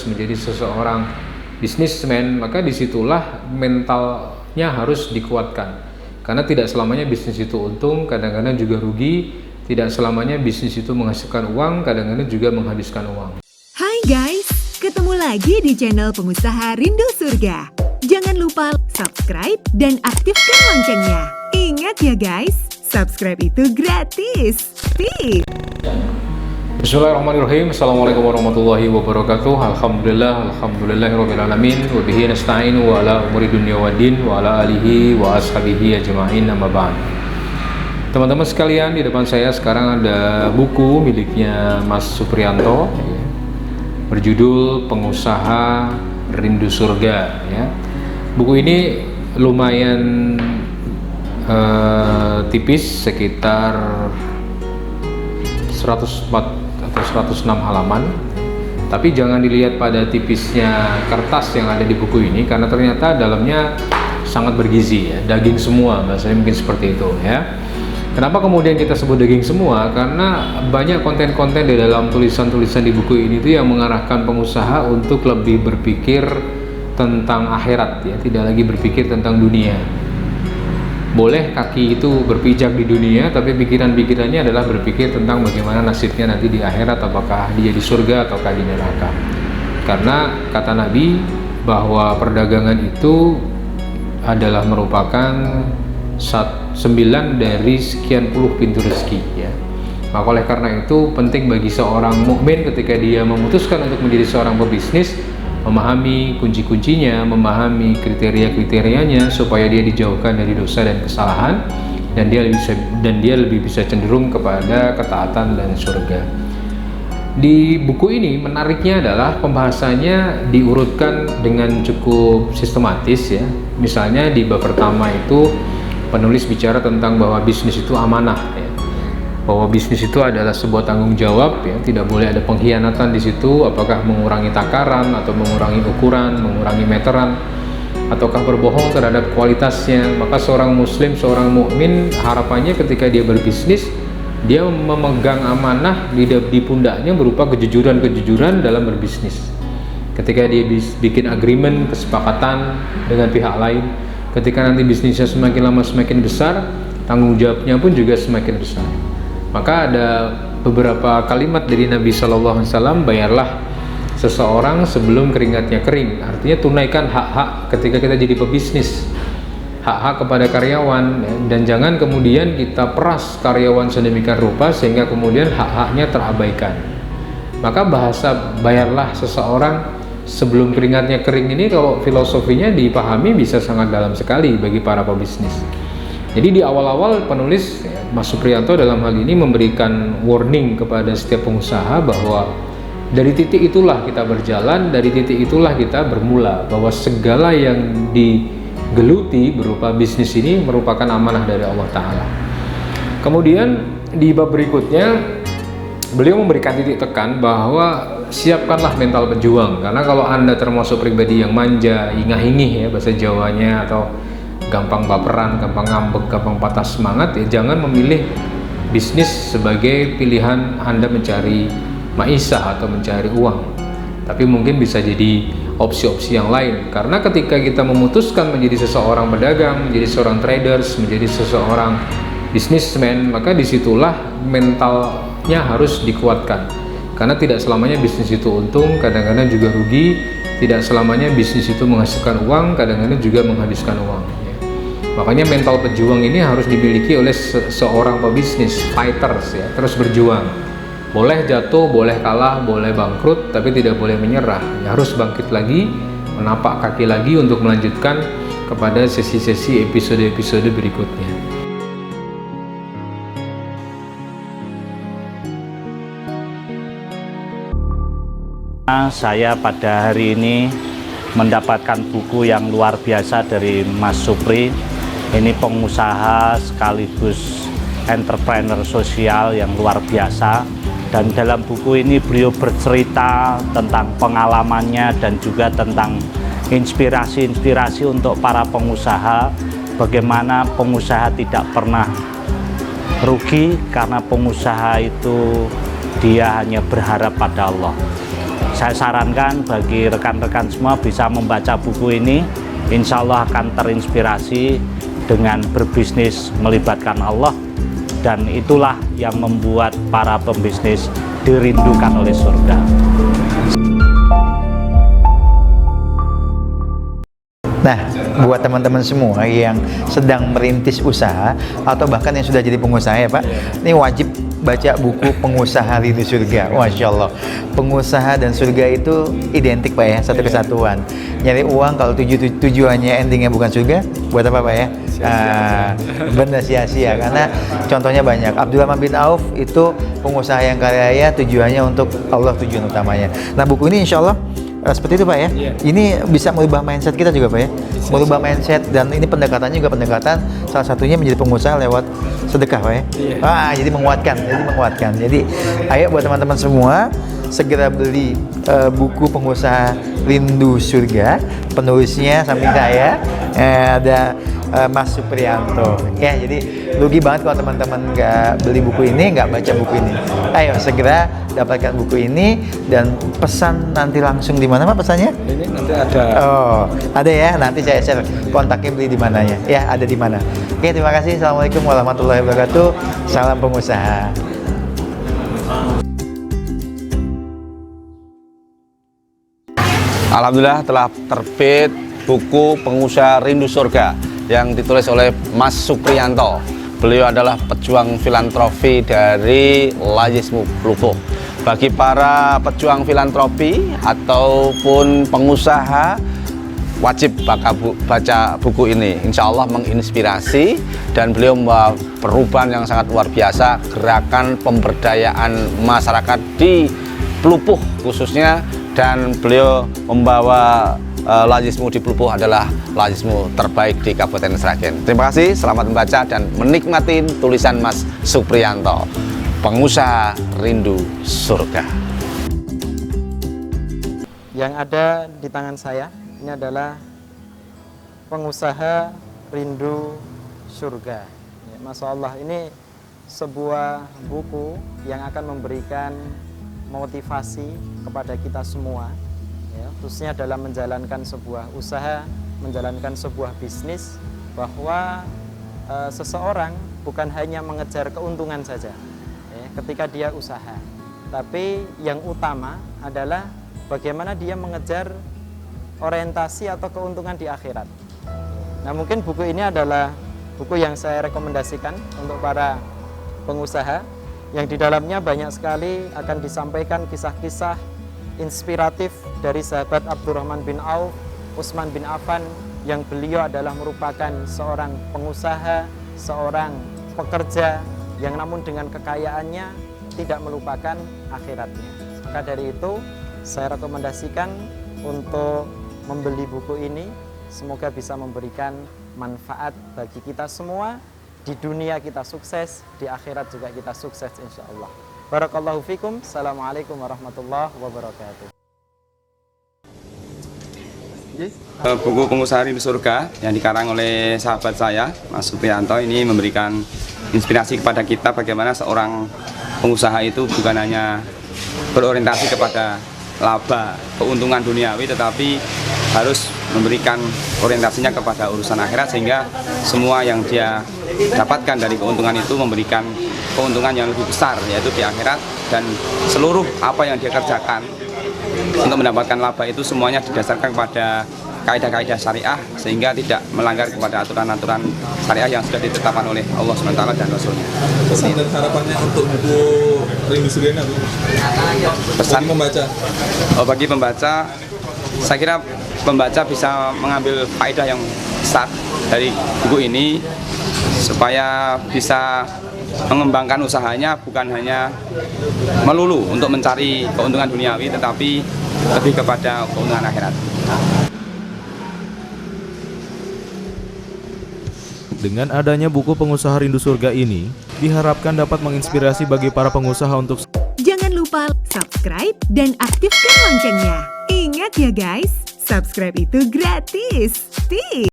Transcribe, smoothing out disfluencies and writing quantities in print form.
traders, menjadi seseorang bisnismen, maka disitulah mentalnya harus dikuatkan. Karena tidak selamanya bisnis itu untung, kadang-kadang juga rugi. Tidak selamanya bisnis itu menghasilkan uang, kadang-kadang juga menghabiskan uang. Hai guys, ketemu lagi di channel Pengusaha Rindu Surga. Jangan lupa subscribe dan aktifkan loncengnya. Ingat ya guys, subscribe itu gratis. Tips. Bismillahirrahmanirrahim. Assalamualaikum warahmatullahi wabarakatuh. Alhamdulillahirrahmanirrahim. Wabihi nasta'inu wa ala umuri dunya wa din wa ala alihi wa ashabihi ajma'in, amma ba'd. Teman-teman sekalian, di depan saya sekarang ada buku miliknya Mas Supriyanto, berjudul Pengusaha Rindu Surga. Buku ini lumayan tipis, sekitar 104 atau 106 halaman, tapi jangan dilihat pada tipisnya kertas yang ada di buku ini, karena ternyata dalamnya sangat bergizi, daging semua, bahasanya mungkin seperti itu ya. Kenapa kemudian kita sebut daging semua? Karena banyak konten-konten di dalam tulisan-tulisan di buku ini itu yang mengarahkan pengusaha untuk lebih berpikir tentang akhirat, tidak lagi berpikir tentang dunia. Boleh kaki itu berpijak di dunia, tapi pikiran-pikirannya adalah berpikir tentang bagaimana nasibnya nanti di akhirat, apakah dia di surga ataukah di neraka. Karena kata Nabi bahwa perdagangan itu adalah merupakan 9 dari sekian puluh pintu rezeki, Maka oleh karena itu penting bagi seorang mukmin ketika dia memutuskan untuk menjadi seorang pebisnis, memahami kunci-kuncinya, memahami kriteria-kriterianya supaya dia dijauhkan dari dosa dan kesalahan, dan dia lebih bisa cenderung kepada ketaatan dan surga. Di buku ini menariknya adalah pembahasannya diurutkan dengan cukup sistematis, Misalnya di bab pertama itu penulis bicara tentang bahwa bisnis itu amanah, bahwa bisnis itu adalah sebuah tanggung jawab, tidak boleh ada pengkhianatan di situ, apakah mengurangi takaran atau mengurangi ukuran, mengurangi meteran, ataukah berbohong terhadap kualitasnya. Maka seorang muslim, seorang mukmin, harapannya ketika dia berbisnis, dia memegang amanah di pundaknya berupa kejujuran dalam berbisnis. Ketika dia bikin agreement, kesepakatan dengan pihak lain, ketika nanti bisnisnya semakin lama semakin besar, tanggung jawabnya pun juga semakin besar. Maka ada beberapa kalimat dari Nabi SAW, bayarlah seseorang sebelum keringatnya kering. Artinya tunaikan hak-hak ketika kita jadi pebisnis, hak-hak kepada karyawan, dan jangan kemudian kita peras karyawan sedemikian rupa sehingga kemudian hak-haknya terabaikan. Maka bahasa bayarlah seseorang sebelum keringatnya kering ini, kalau filosofinya dipahami bisa sangat dalam sekali bagi para pebisnis. Jadi di awal-awal penulis Mas Supriyanto dalam hal ini memberikan warning kepada setiap pengusaha bahwa dari titik itulah kita berjalan, dari titik itulah kita bermula, bahwa segala yang digeluti berupa bisnis ini merupakan amanah dari Allah Ta'ala. Kemudian di bab berikutnya beliau memberikan titik tekan bahwa siapkanlah mental pejuang, karena kalau Anda termasuk pribadi yang manja, ingah-ingih bahasa Jawanya, atau gampang baperan, gampang ngambek, gampang patah semangat, jangan memilih bisnis sebagai pilihan Anda mencari maisha atau mencari uang, tapi mungkin bisa jadi opsi-opsi yang lain. Karena ketika kita memutuskan menjadi seseorang pedagang, menjadi seorang traders, menjadi seseorang bisnismen, maka disitulah mentalnya harus dikuatkan. Karena tidak selamanya bisnis itu untung, kadang-kadang juga rugi. Tidak selamanya bisnis itu menghasilkan uang, kadang-kadang juga menghabiskan uang. Makanya mental pejuang ini harus dimiliki oleh seorang pebisnis, fighters, terus berjuang. Boleh jatuh, boleh kalah, boleh bangkrut, tapi tidak boleh menyerah. Harus bangkit lagi, menapak kaki lagi untuk melanjutkan kepada sesi-sesi episode-episode berikutnya. Saya pada hari ini mendapatkan buku yang luar biasa dari Mas Supri. Ini pengusaha sekaligus entrepreneur sosial yang luar biasa, dan dalam buku ini beliau bercerita tentang pengalamannya dan juga tentang inspirasi-inspirasi untuk para pengusaha, bagaimana pengusaha tidak pernah rugi karena pengusaha itu dia hanya berharap pada Allah. Saya sarankan bagi rekan-rekan semua bisa membaca buku ini, insya Allah akan terinspirasi dengan berbisnis melibatkan Allah, dan itulah yang membuat para pembisnis dirindukan oleh surga. Nah, buat teman-teman semua yang sedang merintis usaha atau bahkan yang sudah jadi pengusaha ya Pak, ini wajib baca buku Pengusaha Rindu Surga. Masya Allah, pengusaha dan surga itu identik Pak ya, satu kesatuan. Nyari uang kalau tujuannya endingnya bukan surga, buat apa Pak ya? Benar sia-sia, karena contohnya banyak. Abdurrahman bin Auf itu pengusaha yang kaya raya, tujuannya untuk Allah tujuan utamanya. Nah, buku ini insya Allah seperti itu Pak ya. Ini bisa merubah mindset kita juga Pak ya. Merubah mindset, dan ini pendekatannya juga pendekatan salah satunya menjadi pengusaha lewat sedekah Pak ya. Jadi menguatkan. Jadi ayo buat teman-teman semua segera beli buku Pengusaha Rindu Surga. Penulisnya samping saya ada Mas Supriyanto ya. Jadi rugi banget kalau teman-teman nggak beli buku ini, nggak baca buku ini. Ayo segera dapatkan buku ini, dan pesan nanti langsung di mana Pak pesannya? Ini nanti ada. Oh, ada ya. Nanti saya share kontaknya, beli di mananya. Ya, ada di mana. Oke, terima kasih. Assalamualaikum warahmatullahi wabarakatuh. Salam pengusaha. Alhamdulillah telah terbit buku Pengusaha Rindu Surga yang ditulis oleh Mas Supriyanto. Beliau adalah pejuang filantropi dari Layismu Plupuh. Bagi para pejuang filantropi ataupun pengusaha, wajib baca buku ini. Insya Allah menginspirasi, dan beliau membawa perubahan yang sangat luar biasa, gerakan pemberdayaan masyarakat di Plupuh khususnya, dan beliau membawa Layismu di Plupuh adalah Layismu terbaik di Kabupaten Sragen. Terima kasih, selamat membaca dan menikmati tulisan Mas Supriyanto, Pengusaha Rindu Surga. Yang ada di tangan saya ini adalah Pengusaha Rindu Surga. Ya, Masya Allah, ini sebuah buku yang akan memberikan motivasi kepada kita semua, ya, khususnya dalam menjalankan sebuah usaha, menjalankan sebuah bisnis, bahwa seseorang bukan hanya mengejar keuntungan saja ya, ketika dia usaha, tapi yang utama adalah bagaimana dia mengejar orientasi atau keuntungan di akhirat. Nah, mungkin buku ini adalah buku yang saya rekomendasikan untuk para pengusaha, yang di dalamnya banyak sekali akan disampaikan kisah-kisah inspiratif dari sahabat Abdurrahman bin Auf, Utsman bin Affan, yang beliau adalah merupakan seorang pengusaha, seorang pekerja yang namun dengan kekayaannya tidak melupakan akhiratnya. Maka dari itu saya rekomendasikan untuk membeli buku ini. Semoga bisa memberikan manfaat bagi kita semua. Di dunia kita sukses, di akhirat juga kita sukses insya Allah. Barakallahu fikum. Assalamualaikum warahmatullahi wabarakatuh. Buku Pengusaha Rindu Surga yang dikarang oleh sahabat saya, Mas Supriyanto, ini memberikan inspirasi kepada kita bagaimana seorang pengusaha itu bukan hanya berorientasi kepada laba, keuntungan duniawi, tetapi harus memberikan orientasinya kepada urusan akhirat, sehingga semua yang dia dapatkan dari keuntungan itu memberikan keuntungan yang lebih besar, yaitu di akhirat, dan seluruh apa yang dia kerjakan untuk mendapatkan laba itu semuanya didasarkan kepada kaidah-kaidah syariah, sehingga tidak melanggar kepada aturan-aturan syariah yang sudah ditetapkan oleh Allah SWT dan Rasulnya. Pesan dan harapannya untuk buku Rindu Surga ini, pesan bagi pembaca? Bagi pembaca, saya kira pembaca bisa mengambil faedah yang besar dari buku ini, supaya bisa mengembangkan usahanya, bukan hanya melulu untuk mencari keuntungan duniawi, tetapi lebih kepada keuntungan akhirat. Dengan adanya buku Pengusaha Rindu Surga ini, diharapkan dapat menginspirasi bagi para pengusaha untuk Jangan lupa subscribe dan aktifkan loncengnya. Ingat ya guys, subscribe itu gratis. Tips!